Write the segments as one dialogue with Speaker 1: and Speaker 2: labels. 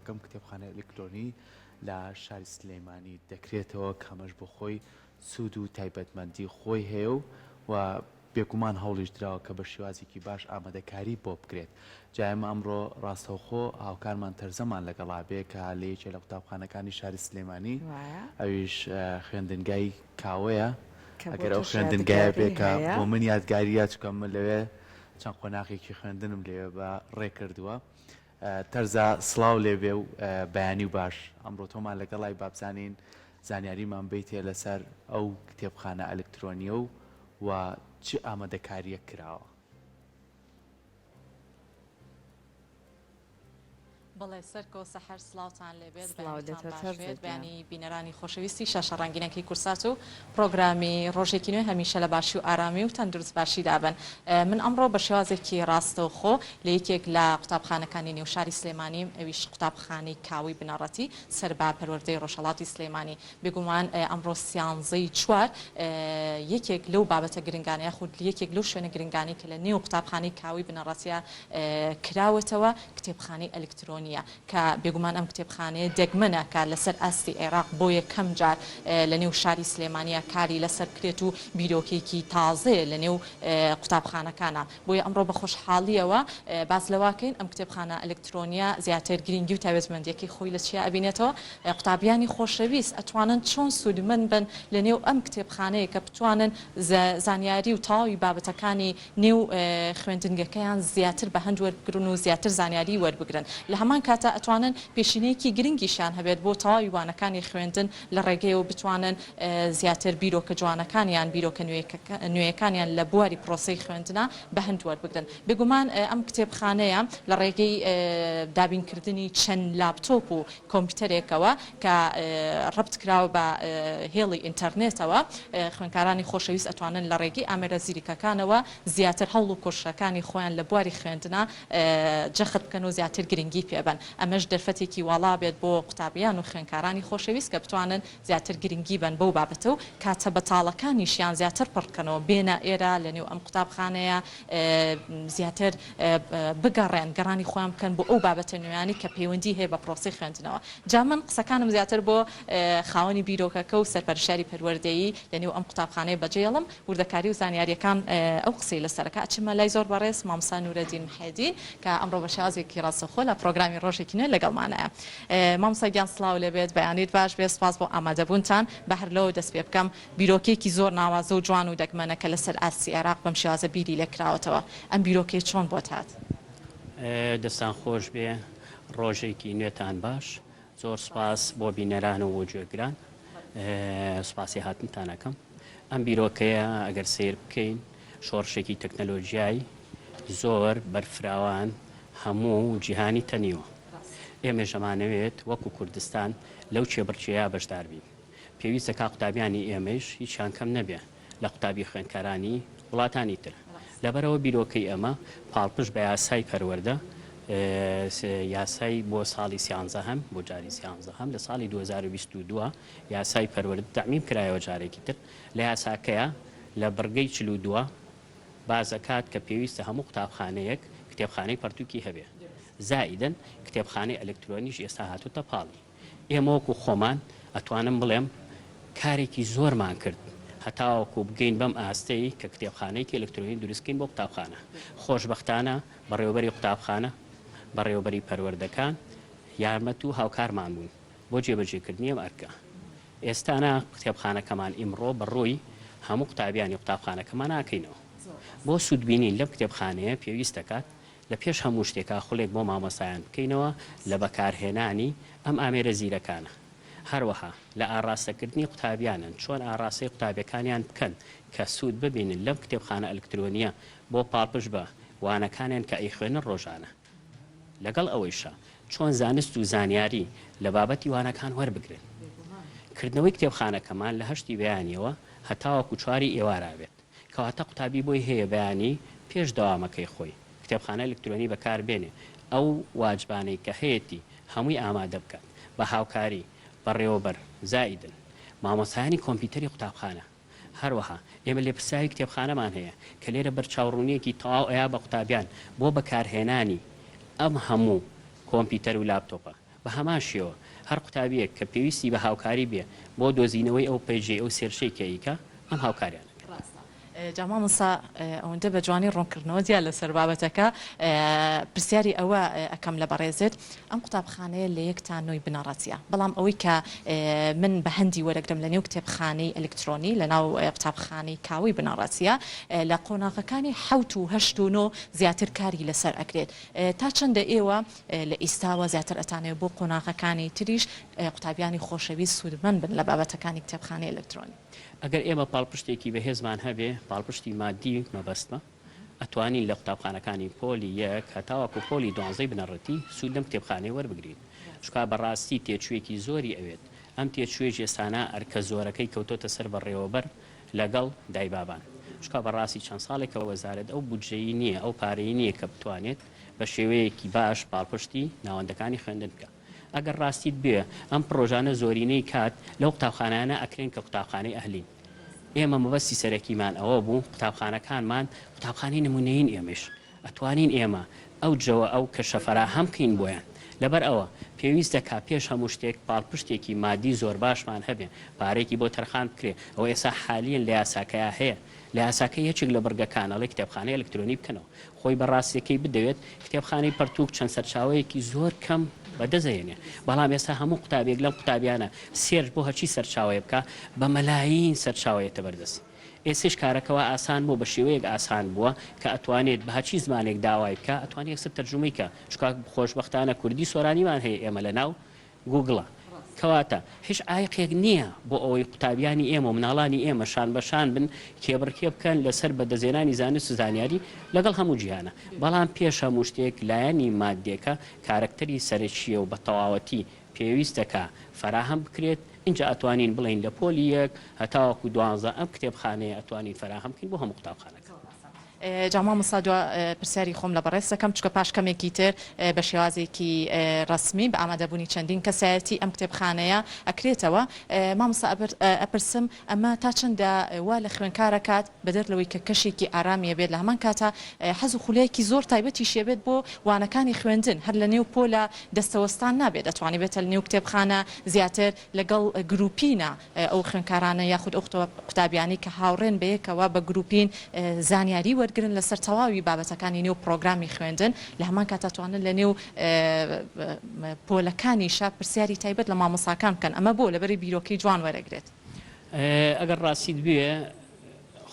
Speaker 1: یەکەم کتێبخانە ئەلکترۆنی لە شاری سلێمانی دەکرێتەوە کەمەش بۆ خۆی سوود و تایبەتمەندی خۆی هەیە و بێگومان هەوڵیش درراوە کە بە شێوازێکی باش ئامادەکاری بۆ بکرێت. جایم ئەمڕۆ ڕاستەوخۆ هاوکارمان تەرزەمان لەگەڵا بێ کە لە یەکێ لە قوتابخانەکانی شاری سلێمانی ئەویش خوێندنگای کاوەیە ئەگەر ئەو خوێندنگایە بێ کە بۆ من یادگاریە چکەم من لەوێ چەند قۆناغێکی خوێندنم لێوێ بە ڕێ کردووە. تەرزا سڵاو لێبێ و بەیانی و باش ئەمڕۆ تۆمان لەگەڵای بابزانین زانیاریمان بیتێ لەسەر ئەو کتێبخانە ئەلکترۆنیە و چ ئامادەکاریە کراوە.
Speaker 2: بەڵێ سەرکۆ سەحەر سڵاوتان لێبێت بەیانی بینەرانی خۆشەویستی شاشە ڕەنگینەکەی کورسات و پرۆگرامی ڕۆژێکی نوێ هەمیشە لە باشی و ئارامی و تەندروست باشی دابن. من ئەمڕۆ بە شێوازێکی ڕاستەوخۆ لە یەکێک لە قوتابخانەکانی نێوشاری سلێمانی ئەویش قوتابخانەی کاوی بنەڕەتی سەربا پەروەردەی ڕۆژهەڵاتی سلێمانی بێگومان ئەمڕۆ سیانزەی چوار یەکێک لەو بابەتە گرنگانەیە خود یەکێک لەو شوێنە گرنگانی کە لە نێو قوتابخانەی کاوی بنەڕەتیە کراوەتەوە کتێبخانەی ئەلکترۆنی کە بێگومان ئەم کتێبخانەیە دەگمەنە کە لەسەر ئاستی عێراق بۆ یەکەم جار لە نێو شاری سلێمانیە کاری لەسەر کرێت و بیرۆکێکی تازەیە لە نێو قوتابخانەکانە بۆیە ئەمڕۆ بە خۆشحاڵیەوە باس لەواکەین ئەم کتێبخانە ئەلکترۆنیە زیاتر گرنگی و تایبەتمەندیەکی خۆی لە چیا ئەبینێتەوە قوتابیانی خۆشەویست ئەتوانن چۆن سوودمەند بن لە نێو ئەم کتێبخانەیە کە بتوانن زانیاری و تەواوی بابەتەکانی نێو خوێندنگەکەیان زیاتر بە هەند وەربگرن و زیاتر زانیاری وەربگرن لە هەمان کاتە ئەتوانن پێشینەیەکی گرنگیشان هەبێت بۆ تەواوی وانەکانی خوێندن لە ڕێگەیەوە بتوانن زیاتر بیرۆکە جوانەکانیان بیرۆکە نوێیەکانیان لە بواری پرۆسەی خوێندنە بە هەند وەربگرن بێگومان ئەم کتێبخانەیە لە ڕێگەی دابینکردنی چەند لاپتۆپ و کۆمپیوتەرێکەوە کە ڕبت کراوە بە هێڵی ئینتەرنێتەوە خوێندکارانی خۆشەویست ئەتوانن لە ڕێگەی ئامێرە زیرکەکانەوە زیاتر هەوڵ و کۆشەکانی خۆیان لە بواری خوێندنە جەخت بکەن و زیاتر گرنگی پێبن ئەمەش دەرفەتێکی واڵا بێت بۆ قوتابیان و خوێندکارانی خۆشەویست کە بتوانن زیاتر گرنگی بن بەو بابەتە و کاتە بەتاڵەکانیشیان زیاتر پڕکەنەوە بێنە ئێرە لە نێو ئەم قوتابخانەیە زیاتر بگەڕێن گەڕانی خۆیان بکەن بۆ ئەو بابەتە نوێیانی کە پەیوەندی هەیە بە پرۆسی خوێندنەوە. جا من قسەکانم زیاتر بۆ خاوەنی بیرۆکەکە و سەرپەرشاری پەروەردەیی لە نێو ئەم قوتابخانەیە بەجێڵم وردەکاری و زانیاریەکان ئەو قسەی لەسەرەکە ئەچمە لای زۆر بەڕێز مامۆستا نورەدین محێدین کە ئەمڕۆ بە شێوازێکی ڕاستەوخۆ لە پرۆگرامی ڕۆژێکی نوێ لەگەڵمانەیە. مامۆستا گیان سڵاو لێبێت بەیانیت باش بێت سپاس بۆ ئامادەبوونتان بە هەر لەوە دەست پێ بکەم بیرۆکێکی زۆر ناوازە و جوان و دەگمەنەکە لەسەر ئاستی عێراق بەم شێوازە بیری لێکراوەتەوە ئەم بیرۆکەی چۆن بۆ هات؟
Speaker 3: دەستان خۆش بێ ڕۆژێکی نوێتان باش زۆر سپاس بۆ بینەران و وجێگران سپاسی هاتنتانەکەم. ئەم بیرۆکەیە ئەگەر سیر بکەین شۆڕشێکی تەکنەلۆژیایی زۆر بەرفراوان هەموو جیهانی تەنیوە. ئێمە ژەمانەوێت وەکو کوردستان لەو چێبڕچێیە بەشدار بین. پێویستە کا قوتابیانی ئێمەش هیچیان کەم نەبێ لە قوتابی خوێندکارانی وڵاتانی تر. لەبەرەوە بیرۆکەی ئەمە پاڵپش بە یاسای پەروەردە یاسای بۆ ساڵی 13 بۆ جاری 13 لە ساڵی 2022 یاسای پەروەرد تەعمیم کرایەوە جارێکی تر لە یاساکەیە لە بڕگەی 42 بازەکات کە پێویستە هەموو قوتابخانەیەک کتێبخانەی پەرتووکی هەبێ. زائیدەن کتێبخانەی ئەلکترۆنیش ئێستا هاتوتە پاڵی. ئێمە وەکو خۆمان ئەتوانم بڵێم کارێکی زۆرمان کرد هەتاوەکو بگەین بەم ئاستەی کە کتێبخانەیەکی ئەلکترۆنی دروستکەین بۆ قوتابخانە. خۆشبەختانە بەڕێوەبەری قوتابخانە بەڕێوەبەری پەروەردەکان یارمەت و هاوکارمان بوون بۆ جێبەجێکردنی ئەم ئەرکە. ئێستانە کتێبخانەکەمان ئیمڕۆ بەڕووی هەموو قوتابیانی قوتابخانەکەمان ناکەینەوە. بۆ سوودبینین لەم کتێبخانەیە پێویست دەکات لە پێش هەموو شتێکا خولێک بۆ مامۆستایان بکەینەوە لە بەکارهێنانی ئەم ئامێرە زیرەکانە. هەروەها لە ئاڕاستەکردنی قوتابیانن چۆن ئاڕاستی قوتابەکانیان بکەن کە سوود ببینن لەم کتێبخانە ئەلکترۆنیە بۆ پاڵپش بە وانەکانیان کە ئەیخوێنن ڕۆژانە. لەگەڵ ئەوەیشە چۆن زانست و زانیاری لە بابەتی وانەکان وەربگرن. کردنەوەی کتێبخانەکەمان لە هەشتی بەیانیەوە هەتاوەکو چواری ئێوارابێت کەواتە قوتابی بۆی هەیە بەیانی پێش دەوامەکەی خۆی کتێبخانە ئەلکترۆنی بەکاربێنێ ئەو واجبانەی کە هەیەی هەمووی ئامادە بکات بە هاوکاری بەڕێوەبەر زائیدن مامۆستایانی کۆمپیوتەری قوتابخانە. هەروەها ئێمە لێپرساوی کتێبخانەمان هەیە کە لێرە بەرچاوڕوونیەکی تەواو ئەیا بە قوتابیان بۆ بەکارهێنانی ئەم هەموو کۆمپیوتەر و لاپتۆپە بە هەمان شێوە هەر قوتابیەک کە پێویستی بە هاوکاری بێ بۆ دۆزینەوەی ئەو پێیجێ ئەو سێرشەی کەیکە ئەم هاوکاریان
Speaker 2: جاما مسا ئەوەندە بە جوانی ڕوونکردنەوە دیار لەسەر بابەتەکە پرسیاری ئەوە ئەەکەم لە بەڕێزت ئەم قوتابخانەیە لە یەکتان نوۆی بنەڕەتیە بەڵام ئەوەی کە من بە هەندی وەرەگرم لە نێو کتێبخانەی ئەلکترۆنی لە ناو قوتابخانەی کاوی بنەڕەتیە لە قۆناغەکانی 7 و 8 و 9 زیاتر کاری لەسەر ئەکرێت تا چەندە ئێوە لە ئیستاوە زیاتر ئەتانێت بۆ قۆناغەکانی تریش قوتابیانی خۆشەویست سوودمەند بن لە بابەتەکانی کتێبخانەی ئەلکترۆنی
Speaker 3: ئەگەر ئێمە پاڵپشتێکی بەهێزمان هەبێ پاڵپشتی مادی مەبەستمە ئەتوانین لە قوتابخانەکانی پۆلی یەک هەتاوەکو پۆلی 12 بنەڕەتی سوود لەم کتێبخانەی وەربگرین چکا بەڕاستی تێچوێکی زۆری ئەوێت ئەم تێچوێژ ئێستانە ئەرکە زۆرەکەی کەوتۆتە سەر بەڕێوەبەر لەگەڵ دایبابان چکا بەڕاستی چەند ساڵێکەوە وەزارەت ئەو بودجەی نییە ئەو پارەی نییە کە بتوانێت بە شێوەیەکی باش پاڵپشتی ناوەندەکانی خوێندن بکە ئەگەر ڕاستیت بێ ئەم پرۆژانە زۆرینەی کات لەو قوتابخانانە ئەکرێن کە قوتابخانەی ئەهلین ئێمە مەبەستی سەرەکیمان ئەوە بوو قوتابخانەکانمان قوتابخانەی نمونەیین ئێمەش ئەتوانین ئێمە ئەو جەوە ئەو کەشە فەراهەم بکەین بۆیان لەبەر ئەوە پێویستە کا پێش هەموو شتێک پاڵپشتێکی مادی زۆر باشمان هەبێ پارێکی بۆ تەرخان بکرێ ئەو ئێستا حالیان لە یاساکەیە هەیە لە یاساکە یەکێک لە بەرگەکانەڵی کتێبخانەی ئەلکترۆنی بکەنەوە خۆی بەڕاستیەکەی بدەوێت کتێبخانەی پەرتووک چەند سەرچاوەیەکی زۆر کەم بەدەزێنێ بەڵام ئێستا هەموو قوتابێک لەم قوتابیانە سێرج بۆ هەچی سەرچاوەیە بکە بە مەلاین سەرچاوەیەتە بەردەست ئێسش کارەکەەوە ئاسان بۆ بە شێوەیەک ئاسان بووە کە ئەتوانێت بە هەچی زمانێک داوای بکە ئەتوانێت یەکسەر تەرجمەی کە چکا خۆشبەختانە کوردی سۆرانیمان هەیە ئێمە لە ناو گوگڵە کەواتە هیچ ئایقێک نییە بۆ ئەوەی قوتابیانی ئێمە و مناڵانی ئێمە شان بەشان بن کێبڕکێ بکەن لەسەر بەدەزێنانی زانست و زانیاری لەگەڵ هەموو جیهانە بەڵام پێش هەموو شتێک لایەنی مادێکە کارکتەری سەرچیە و بە تەواوەتی پێویستەکە فراهەم بکرێت اینجا ئەتوانین بڵین لە پۆلی یەک هەتاوەکو 12 ئەم کتێبخانەیە ئەتوانین فراهەم بکەین بۆ هەموو قوتابخانەکە
Speaker 2: جاما مساجوا پرسیاری خۆم لە بەڕێستەکەم چکە پاش کەمێکی تر بە شێوازێکی ڕسمی بە ئامادەبوونی چەندین کەسایەتی ئەم کتێبخانەیە ئەکرێتەوە مامۆستا ئەپرسم ئەمە تا چەندە وا لە خوێنکارەکات بەدەر لەوەی کە کەشێکی ئارامیە بێت لە هەمان کاتە حەز و خولەیەکی زۆر تایبەتی شێبێت بۆ وانەکانی خوێندن هەر لە نێو پۆلە دەستەوەستان نابێت دەتوانێت بێتە لە نێو کتێبخانە زیاتر لەگەڵ گروپینە ئەو خوێنکارانە یاخود ئەو قوتابیانی کە هاوڕێن بەیەکەوە بە گروپین زانیاری وەرگرن لەسەر تەواوی بابەتەکانی نێو پرۆگرامی خوێندن لە هەمان کاتەتوانن لە نێو پۆلەکانیشە پرسیاری تایبەت لە مامۆساکان بکەن ئەمە بۆ لەبەری بیرۆکەی جوان وەرەگرێت
Speaker 3: ئەگەر ڕاستیت بێ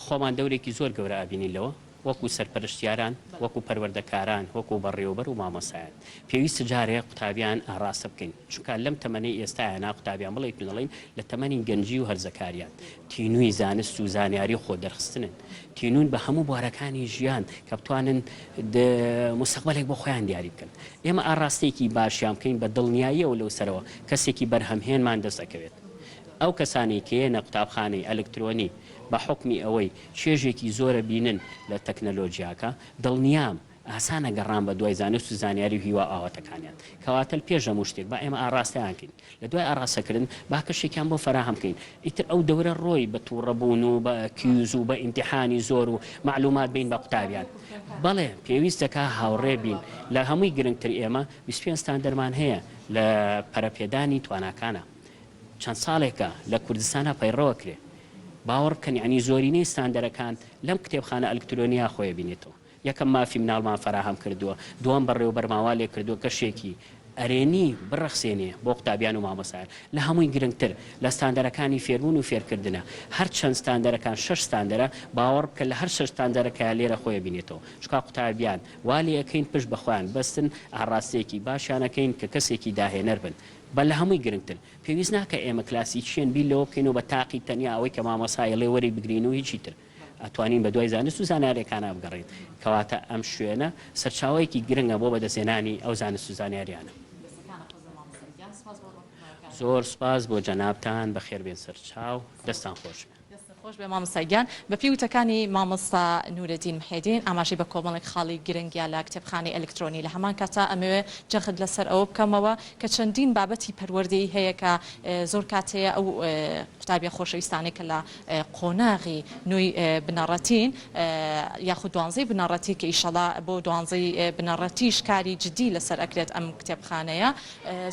Speaker 3: خۆمان دەورێکی زۆر گەورە ئابینینەوە وەکو سەرپەرشتیاران وەکو پەروەردەکاران وەکو بەڕێوەبەر و مامۆسایان پێویستە جارێک قوتابیان ئاڕاستە بکەین چونکە لەم تەمەنەی ئێستایە قوتابیان بڵێ بڵین لە تەمەنی گەنجی و هەرزەکاریان تینووی زانست و زانیاری خۆ دەرخستنن تینون بە هەموو بوارەکانی ژیان کە بتوانن مستەقبەلێک بۆ خۆیان دیاری بکەن ئێمە ئاڕاستێکی باشیان بکەین بە دڵنیاییەوە لەو سەرەوە کەسێکی بەرهەمهێنمان دەست ئەکەوێت ئەو کەسانی کێنە قوتابخانەی ئەلکترۆنی بە حکمی ئەوەی چێژێکی زۆرە بینن لە تەکنەلۆژیاکە دڵنیام ئاسانە گەڕان بە دوای زانست و زانیاری و هیوا ئاواتەکانیان کەواتە پێش هەموو شتێک با ئێمە ئاڕاستیانکەین لە دوای ئاڕاستەکردن با کەشێکیان بۆ فراهەم بکەین ئیتر ئەو دەورە ڕۆی بە تووڕەبوون و بە کیوز و بە ئیمتیحانی زۆر و معلومات بین بە قوتابیان بەڵێ پێویستەکە هاوڕێ بین لە هەمووی گرنگتر ئێمە 25 ستاندەرمان هەیە لە پەرەپێدانی تواناکانە چەند ساڵێکە لە کوردستانە پەیڕەوە کرێ باوەڕ بکەن یعنی زۆرینەی ستاندەرەکان لەم کتێبخانە ئەلکترۆنیا خۆی بینێتەوە یەکەم مافی مناڵمان فراهەم کردووە دووەم بەڕێوەبەرماوا لێ کردووە کەشێکی ئەرێنی بڕەخسێنێ بۆ قوتابیان و مامۆسایان لە هەمووی گرنگتر لە ستاندەرەکانی فێربوون و فێرکردنە هەر چەند ستاندەرەکان 6 ستاندەرە باوەڕ بکە لە هەر 6 ستاندەرەکە لێرە خۆی بینێتەوە چکا قوتابیان والی ئەەکەین پشت بەخۆیان بەستن ئاڕاستەیەکی باشیانەکەین کە کەسێکی داهێنەر بن بە لە هەمووی گرنگتر پێویست ناکە ئێمە کلاسی چێن بی لەوە بکەین و بە تاقی تەنیا ئەوەی کە مامۆسای لێ وەری بگرین و هیچی تر ئەتوانین بە دوای زانست و زانیاریەکانە بگەڕین کەواتە ئەم شوێنە سەرچاوەیەکی گرنگە بۆ بەدەستێنانی ئەو زانست و زانیاریانە زۆر سپاس بۆ جەنابتان بە خێربێن سەرچاو دەستان خۆش
Speaker 2: خۆش بێ مامۆستاگیان بە پیوتەکانی مامۆستا نورەدین محێدین ئاماژەی بە کۆمەڵێک خاڵی گرنگیا لە کتێبخانەی ئەلکترۆنی لە هەمان کاتا ئەمەوێ جەخت لەسەر ئەوە بکەمەوە کە چەندین بابەتی پەروەردەی هەیە کە زۆر کاتەیە ئەو قوتابیە خۆشەویستانی کە لە قۆناغی نوێی بنەڕەتین یاخود دوانزەی بنەڕەتی کە ئیشەڵا بۆ دوانزەی بنەڕەتیش کاری جدی لەسەر ئەکرێت ئەم کتێبخانەیە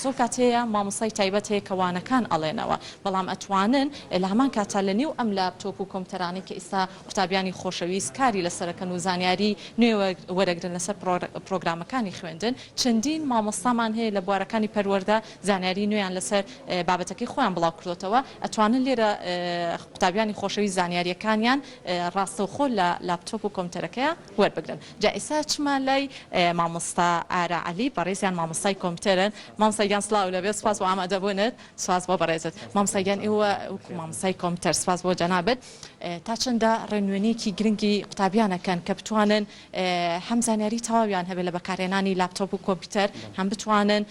Speaker 2: زۆر کاتەیە مامۆستای تایبەت هەیە کەوانەکان ئەڵێنەوە بەڵام ئەتوانن لە هەمان کاتا لە نێو ئەم لاپتۆپ و کۆمپیوتەرانی کە ئێستا قوتابیانی خۆشەویست کاری لەسەرەکەن و زانیاری نوێ وەرەگرن لەسەر پرۆگرامەکانی خوێندن چەندین مامۆستامان هەیە لە بوارەکانی پەروەردە زانیاری نوێیان لەسەر بابەتەکەی خۆیان بڵاو کردوتەوە ئەتوانن لێرە قوتابیانی خۆشەویست زانیاریەکانیان ڕاستەوخۆ لە لاپتۆپ و کۆمپیوتەرەکەیە وەربگرن جا ئێستا چما لای مامۆستا ئارە عەلی بەڕێزیان مامۆستای کۆمپیوتەرن مامۆستایان سڵاو لەبێت سپاس بۆ ئامادەبوونت سپاس بۆ بەڕێزت مامۆستایان ئێوە مامۆستای کۆمپیوتەر سپاس بۆ جەنابەت تا چەندە ڕێنوێنێکی گرنگی قوتابیانەکەن کە بتوانن هەم زانیاری تەواویان هەبێت لە بەکارهێنانی لاپتۆپ و کۆمپیوتەر هەم بتوانن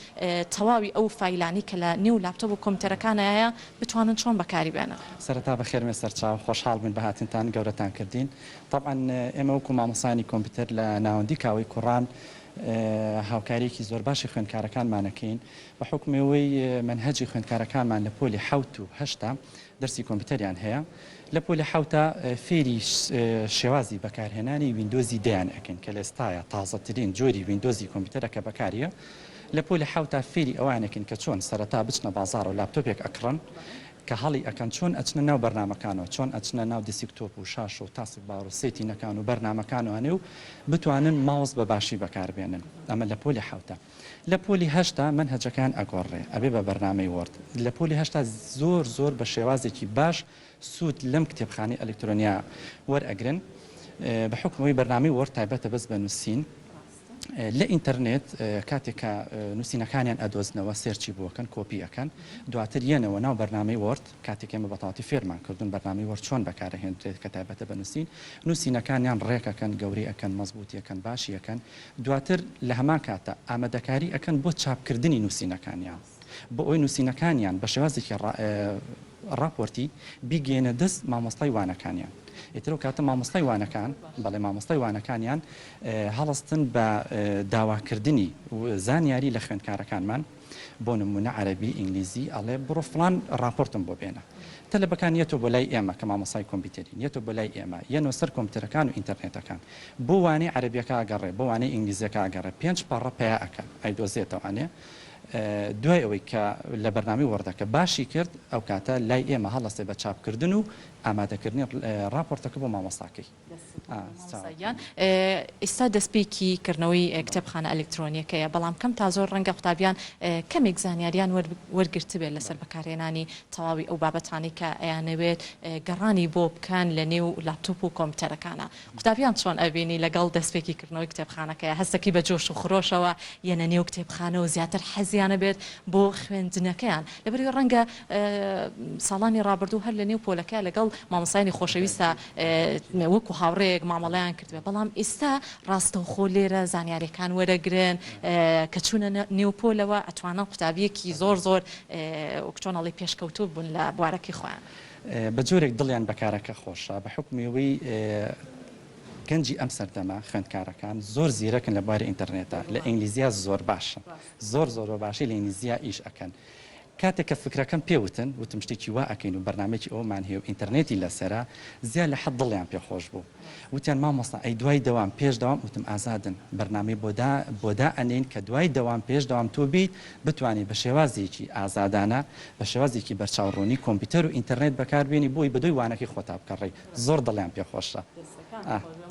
Speaker 2: تەواوی ئەو فایلانی کە لە نێو لاپتۆپ و کۆمپیوتەرەکانایە بتوانن چۆن بەکاری بێنن
Speaker 4: سەرەتا بەخێر سەرچاو خۆشحاڵ بن بە هاتنتان گەورەتان کردین طبعا ئێمە وەکو مامۆسانی کۆمپیوتەر لە ناوەندی کاوەی کوڕان هاوکاریەکی زۆر باشی خوێندکارەکانمانەکەین بە حکمەوەی منهەجی خوێندکارەکانمان لە پۆلی 7 و 8 دەرسی کۆمپیوتەریان هەیە لە پۆلی 7 فێری شێوازی بەکارهێنانی ویندۆزی دەیان ئەکەن کە لە ئێستاە تازەترین جۆری ویندۆزی کۆمپیوتەرەکە بەکاریە لە پۆلی 7 فێری ئەوانێکن کە چۆن سەرەتا بچنە بازار و لاپتۆپێک ئەکڕن کە هەڵی ئەکەن چۆن ئەچنە ناو بەرنامەکانەوە چۆن ئەچنە ناو دەسیکتۆپ و شاش و تاسک بار و سێتینەکان و بەرنامەکانوانێ و بتوانن ماوس بە باشی بەکاربێنن ئەمە لە پۆلی 7 لە پۆلی 8 منهەجەکان ئەگۆڕێ ئەبێ بە بەرنامەی وەرد لە پۆلی 8 زۆر بە شێوازێکی باش سوود لەم کتێبخانەی ئەلکترۆنیا وەرئەگرن بە حکمەوەی بەرنامەی وەرد تایبەتە بەس بە نووسین لە ئینتەرنێت کاتێکە نووسینەکانیان ئەدۆزنەوە سێرچی بووەکەن کۆپی ئەەکەن دواتر یەنەوە ناو بەرنامەی وەرد کاتێک ئێمە بەتەواتی فێرمان کردوون بەرنامەی وەرد چۆن بەکارهێنرێت کە تایبەتە بە نووسین نووسینەکانیان ڕێکەکەن گەوری ئەەکەن مەزبوطیەکەن باشیەکەن دواتر لە هەمان کاتە ئامادەکاری ئەەکەن بۆ چاپکردنی نووسینەکانیان بۆ ئەوی نووسینەکانیان بە شێوازێکی راپۆرتی بیگەێنە دەست مامۆستای وانەکانیان ئیترۆ کاتە مامۆستای وانەکان بەڵێ مامۆستای وانەکانیان هەڵستن بە داواکردنی زانیاری لە خوێندکارەکانمان بۆ نمونە عەرەبی ئینگلیزی ئەڵێ بڕۆ فڵان راپۆرتم بۆ بێنە تەلەبەکان یەتۆ بۆ لای ئێمە کە مامۆستای کۆمپیوتەرین یەتۆ بۆ لای ئێمە یەنۆ سەر کۆمپیوتەرەکان و ئینتەرنێتەکان بۆ وانەی عەرەبیەکە ئەگەڕێ بۆ وانەی ئینگلیزیەکە ئەگەڕێ 5 پەڕە پیا ئەکە ئەیدۆزێتەوانێ دوای ئەوەی کە لە بەرنامی وەردەکە باشی کرد ئەو کاتە لای ئێمە هەڵەستێ بە چاپکردن و ئامادەکردنی راپۆرتەکە بۆ مامۆستاکەی
Speaker 2: ئێستا دەستپێکی کردنەوەی کتێبخانە ئەلکترۆنیەکەیە بەڵام کەم تا زۆر ڕەنگە قوتابیان کەمێک زانیاریان وەرگرت بێت لەسەر بەکارهێنانی تەواوی ئەو بابەتانی کە ئەیانەوێت گەڕانی بۆ بکەن لە نێو لاپتۆپ و کۆمپیوتەرەکانە قوتابیان چۆن ئەبینی لەگەڵ دەستپێکی کردنەوەی کتێبخانەکەیە هەستێکی بە جۆش و خرۆشەوە یەنە نێو کتێبخانە و زیاتر حەزیانە بێت بۆ خوێندنەکەیان لەبەری ڕەنگە ساڵانی ڕابردوو هەر لە نێو پۆلەکە لەگەڵ مامۆستایانی خۆشەویستە وەکو هاوڕێک مامەڵەیان کردوێ بەڵام ئێستا ڕاستەوخۆ لێرە زانیاریەکان وەرەگرن کە چوونە نێو پۆلەوە ئەتوانن قوتابیەکی زۆر وەکچۆنەڵی پێشکەوتوو بوون لە بوارەکەی خۆیان
Speaker 4: بە جۆرێک دڵیان بەکارەکە خۆشە بە حکمەوەی گەنجی ئەم سەردەما خوێندکارەکان زۆر زیرەکن لە بواری ئینتەرنێتە لە ئینگلیزیا زۆر باشن زۆر باشی لە ئینگلیزیا ئیش ئەکەن کاتێک کە فکرەکەم پێوتن وتم شتێکی وا ئەکەین و بەرنامێکی ئەومان هەیە و ئینتەرنێتی لەسرە زیاد لە حەد دڵیان پێخۆش بوو وتیان مامۆستا ئەی دوای دەوام پێش دەوام وتم ئازادن بەرنامەی بۆدا ئەنین کە دوای دەوام پێش دەوام تۆ بیت بتوانێت بە شێوازێکی ئازادانە بە شێوازێکی بەرچاوڕوونی کۆمپیوتەر و ئینتەرنێت بەکاربێنی بۆی بەدوی وانەکەی خۆتا بکەڕێ زۆر دڵیان پێخۆشە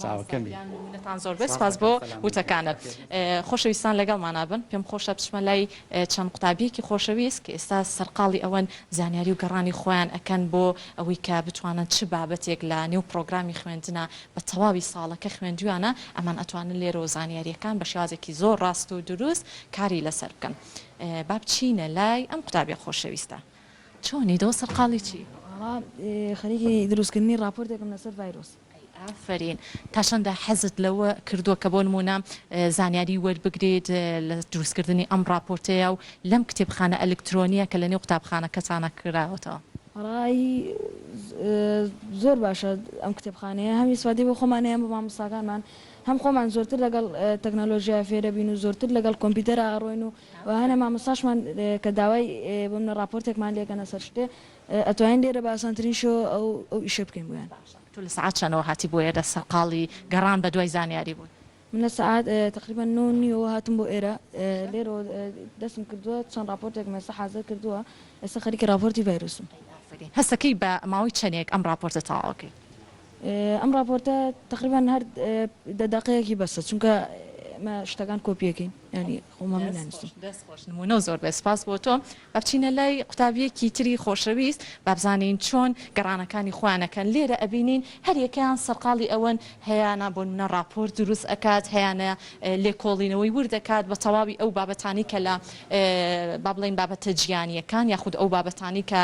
Speaker 2: چاوەکەمیتان زۆر بێت سپاس بۆ وتەکانت خۆشەویستان لەگەڵمان نابن پێم خۆشە بچمە لای چەند قوتابیەکی خۆشەویست کە ئێستا سەرقاڵی ئەوەن زانیاری و گەڕانی خۆیان ئەکەن بۆ ئەوەی کە بتوانن چ بابەتێک لە نێو پرۆگرامی خوێندنە بە تەواوی ساڵەکە خوێندویانە ئەمان ئەتوانن لێرە و زانیاریەکان بە شێوازێکی زۆر ڕاست و دروست کاری لەسەر بکەن با بچینە لای ئەم قوتابیە خۆشەویستە چۆنی دەوە سەرقاڵی چی؟
Speaker 5: خەریکی دروستکردنی راپۆرتێکم لەسەر ڤایرۆس
Speaker 2: ئافرین تا چەندە حەزت لەوە کردووە کە بۆ نمونە زانیاری وەربگرێت لە دروستکردنی ئەم راپۆرتەیە و لەم کتێبخانە ئەلکترۆنیە کە لە نێو قوتابخانەکەتانە کراوەتەوە
Speaker 5: ڕای زۆر باشە ئەم کتێبخانەیە هەمی سوادی بۆ خۆمانەیە بە مامۆستاکانمان هەم خۆمان زۆرتر لەگەڵ تەکنۆلۆژیا فێرە بین و زۆرتر لەگەڵ کۆمپیوتەر ئاڕۆین و هەنە مامۆستاشمان کە داوای بۆ منە راپۆرتێکمان لێکەنە سەر شتێ ئەتوانین لێرە بە ئاسانترین شۆ ئەو ئیشە بکەین بۆیان.
Speaker 2: تو لە سعات چەندەوە هاتی بۆ ئێرە سەرقاڵی گەڕان بە دوای زانیاری بوون؟
Speaker 5: من لە سعات تقریبا 9 هاتم بۆ ئێرە لێرە دەستم کردووە چەند راپۆرتێک مەسە حازر کردووە ئێستا خەریکی راپۆرتی ڤایرۆسم.
Speaker 2: هەستەکەی بە ماوەی چەندێک ئەم راپۆرتە تاواکەی؟
Speaker 5: ئەم راپۆرتە تقریبا هەر دەداقەیەکی بەسە چونکە شتەکان کۆپیەکەین ینی خۆمان نانووسین.
Speaker 2: دەستخۆش نمونە زۆر بە سپاس بۆ تۆ بچینە لای قوتابیەکی تری خۆشەویست بابزانین چۆن گەڕانەکانی خۆیانەکەن لێرە ئەبینین هەر یەکەیان سەرقاڵی ئەوەن هەیەە بۆ منە راپۆرت دروست ئەکات هەیەە لێکۆڵینەوەی وردەکات بە تەواوی ئەو بابەتانی کە لە با بڵین بابەتە جیانیەکان یاخود ئەو بابەتانی کە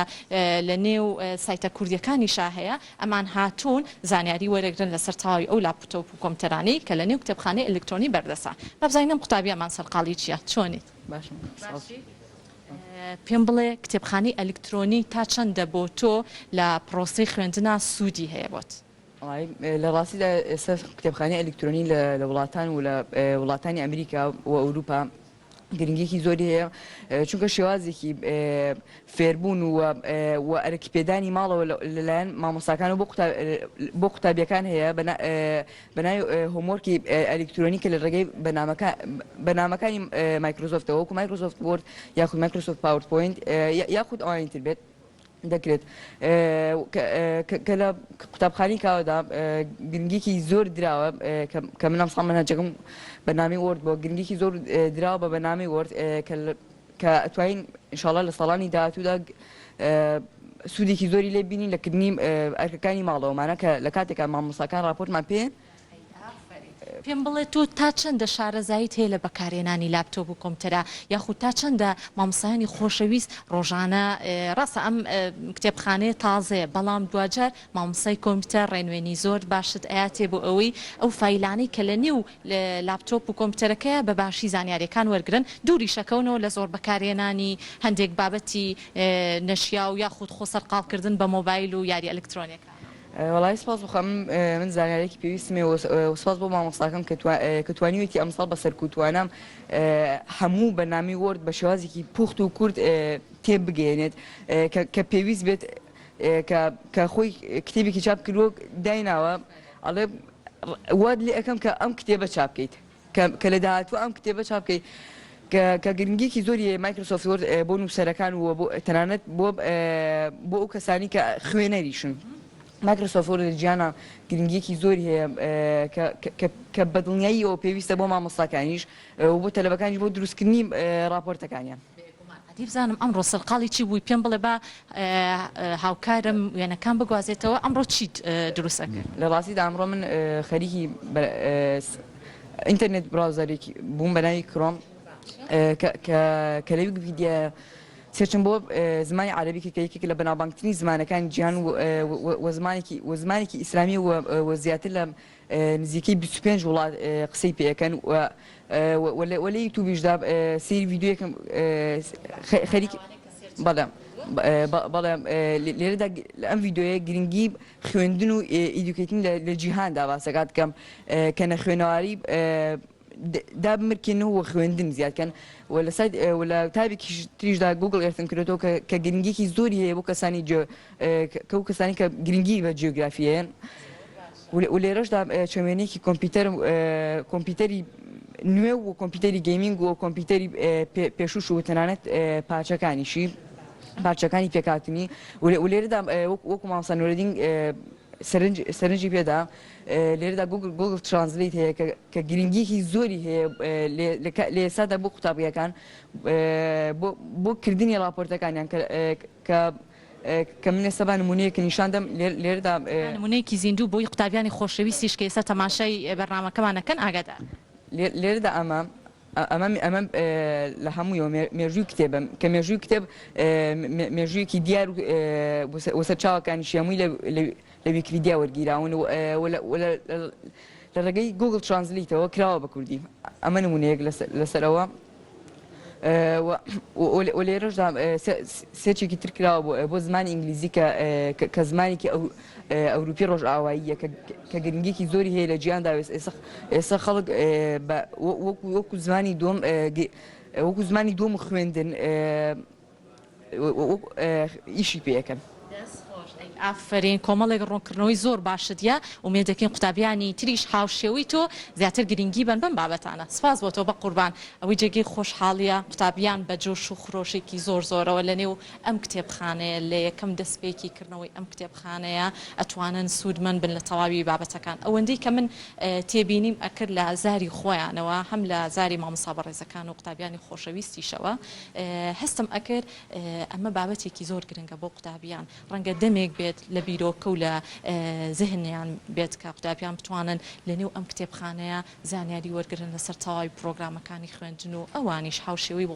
Speaker 2: لە نێو سایتە کوردیەکانیشا هەیە ئەمان هاتوون زانیاری وەرەگرن لەسەر تاوی ئەو لاپتۆپ و کۆمپیوتەرانی کە لە نێو کتێبخانەی ئەلکترۆنی بەردەسا بابزانینم قوتابیەمان سەرقاڵی چییە چۆنیت؟ پێم بڵێ کتێبخانەی ئەلکترۆنی تا چەندە بۆ تۆ لە پرۆسی خوێندنا سوودی هەیە بۆت؟
Speaker 6: لە ڕاستیدا ئێستا کتێبخانەی ئەلکترۆنی لە وڵاتان و لە وڵاتانی ئەمریکا و ئەوروپا گرنگێکی زۆری هەیە چونکە شێوازێکی فێربوون و ئەرکیپێدانی ماڵەوە لەلایەن مامۆستاکان و بۆ قوتابیەکان هەیە بەناوی هۆمۆرکی ئەلکترۆنی کە لە ڕێگەی بەنامەکانی مایکرۆسۆفتەوە وەکو مایکرۆسۆفت وۆرد یاخود مایکرۆسۆفت پاوەرپۆینت یاخود ئەوانتر بێت دەکرێت کە لە قوتابخانەی کاوەدا گرنگێکی زۆر دراوە کە منم ساڵ مەنهەجەکەم بەنامی وۆرد بۆ گرنگێکی زۆر دراوە بە بەنامی وۆرد کە ئەتوانین ئینشاڵڵا لە ساڵانی داهاتوودا سوودێکی زۆری لێ بینین لەکردنی ئەرکەکانی ماڵەوەمانە کە لە کاتێکا مامۆستاکان راپۆرتمان پێن
Speaker 2: پێم بڵێ تو تا چەندە شارەزاییت هەیە لە بەکارهێنانی لاپتۆپ و کۆمپیوتەرە یاخود تا چەندە مامۆستایانی خۆشەویست ڕۆژانە ڕاستە ئەم کتێبخانەیە تازەیە بەڵام دوجار مامۆستای کۆمپیوتەر ڕێنوێنی زۆر باشت ئااتێ بۆ ئەوەی ئەو فایلانەی کە لە نێو لاپتۆپ و کۆمپیوتەرەکەیە بە باشی زانیاریەکان وەرگرن دووری شەکەونەوە لە زۆر بەکارهێنانی هەندێک بابەتی نەشیا و یاخود خۆ سەرقاڵکردن بە مۆبایل و یاری ئەلکترۆنیەکە.
Speaker 6: وڵی سپاس بخەم من زانیارێکی پێویستمێ سپاس بۆ مامۆستاکەم کە توانیوێتی ئەمساڵ بە سەرکوتوانم هەموو بەنامی وۆرد بە شێوازێکی پوخت و کورد تێب بگەێنێت کە پێویست بێت کە خۆی کتێبێکی چاپ کردووە دایناوە ئەڵێ واد لێ ئەەکەم کە ئەم کتێبە چاپ بکەیت کە لە داهاتوو ئەم کتێبە چاپ بکەیت کە گرنگێکی زۆری مایکرۆسۆفت وۆرد بۆ نووسەرەکان و تەنانەت بۆ ئەو کەسانی کە خوێنەریشن. مایکرۆسۆفت وۆرد لە گیانە گرنگیەکی زۆری هەیە کە بەدڵنیایی ئەوە پێویستە بۆ مامۆستاکانیش و بۆ تەلەبەکانیش بۆ دروستکردنی راپۆرتەکانیان.
Speaker 2: بزانم ئەمڕۆ سەرقاڵی چی بووی پێم بڵێ بە هاوکارم وێنەکان بگوازێتەوە ئەمڕۆ چیت دروستەکرد؟
Speaker 6: لە ڕاستیدا ئەمڕۆ من خەریکی ئینتەرنێت براوزەرێکی بووم بە ناوی کڕۆم کە لەوی ڤیدیۆ سێرچم بۆ زمانی عەرەبی کە یەکێک لە بەناوبانگترین زمانەکانی جیهان و زمانێکی ئیسلامی و زیاتر لە نزیکەی 25 وڵات قسەی پێەکەن و لە یوتیوبیشدا سەیری ڤیدیۆیەکەم خەریک بەڵێ لێرەدا ئەم ڤیدیۆیە گرنگی خوێندن و ئیدوکەیتن لە جیهاندا باسەکات کەم کە نەخوێنەواری دابمرکێنەوە خوێندن زیادکەن و لە تایبێکی تریشدا گوگل ئێرتم کردێتەوە کە گرنگێکی زۆری هەیە بۆ کەسانی کە گرنگی بە جیۆگرافیەیەن و لێرەشدا چەمێنێکی کۆمپیوتەری نوێ و کۆمپیوتەری گەیمینگ و کۆمپیوتەری پێشوش و تەنانەت پارچەکانی پێکاتنی و لێرەدا وەکو مامۆستا نورەدین سەرنجی پێدا لێرەدا گوگل ترانسلیت هەیە کە گرنگیەکی زۆری هەیە لە ئێستادا بۆ قوتابیەکان بۆ کردنی راپۆرتەکانیان کە من ئێستا نمونەیەکە نیشاندەم لێرەدا
Speaker 2: نمونەیەکی زیندوو بۆی قوتابیانی خۆشەویستیش کە ئێستا تەماشای بەرنامەکەمانەکەن ئاگادار
Speaker 6: لێرەدا ئەمە لە هەموویەوە مێژووی کتێبم کە مێژووی کتێب مێژوویەکی دیار و سەرچاوەکانی هەمووی لە ویکیپیدیا وەرگیراون لە ڕێگەی گوگل ترانسلیتەوە کراوە بە کوردی ئەمە نمونەیەک لەسەرەوە ولێرەشدا سێچێکی تر کراوە بۆ زمانی ئینگلیزی کە زمانێکی ئەوروپی ڕۆژئاواییە کە گرنگێکی زۆری هەیە لە جیهاندا ئێستا خەڵک وەکو زمانی دووەم خوێندن ئیشی پێەکەن.
Speaker 2: ئافرین کۆمەڵێک ڕوونکردنەوەی زۆر باشت دیە ومێدەکەین قوتابیانی تریش هاوشێوی تۆ زیاتر گرنگی بن بەم بابەتانە سپاس بۆ تۆ بە قوربان ئەوەی جێگەی خۆشحاڵیە قوتابیان بە جۆش و خرۆشێکی زۆر زۆرەوە لە نێو ئەم کتێبخانەیە لە یەکەم دەستپێکی کردنەوەی ئەم کتێبخانەیە ئەتوانن سوودمەند بن لە تەواوی بابەتەکان ئەوەندەی کە من تێبینیم ئەکرد لە زاری خۆیانەوە هەم لە زاری مامۆستا بەڕێزەکان و قوتابیانی خۆشەویستیشەوە هەستم ئەکرد ئەمە بابەتێکی زۆر گرنگە بۆ قوتابیان ڕەنگە دەمێک بێت لە بیرۆکە و لە زهنیان بێت کە قوتابیان بتوانن لە نێو ئەم کتێبخانەیە زانیاری وەرگرن لەسەر تەواوی پرۆگرامەکانی خوێندن و ئەوانیش هاوشێوەی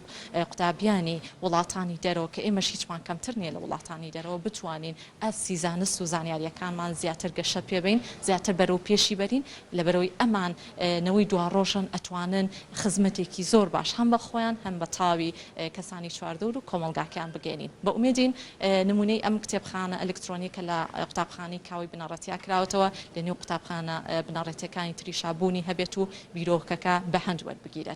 Speaker 2: قوتابیانی وڵاتانی دەرەوە کە ئێمەش هیچمان کەمتر نیە لە وڵاتانی دەرەوە بتوانین ئەسی زانست و زانیاریەکانمان زیاتر گەشە پێبین زیاتر بەرەو پێشی بەرین لە بەرەوەی ئەمان نەوەی دواڕۆژن ئەتوانن خزمەتێکی زۆر باش هەم بە خۆیان هەم بە تاوی کەسانی چواردەور و کۆمەڵگاکیان بگەێنین بە ئومێدین نمونەی ئەم کتێبخانە ئەلکترۆنیکە لە قوتابخانەی کاوی بنەڕەتیا کراوەتەوە لە نێو قوتابخانە بنەڕەتیەکانی تریشابوونی هەبێت و بیرۆکەکە بە هەند وەربگیرێت.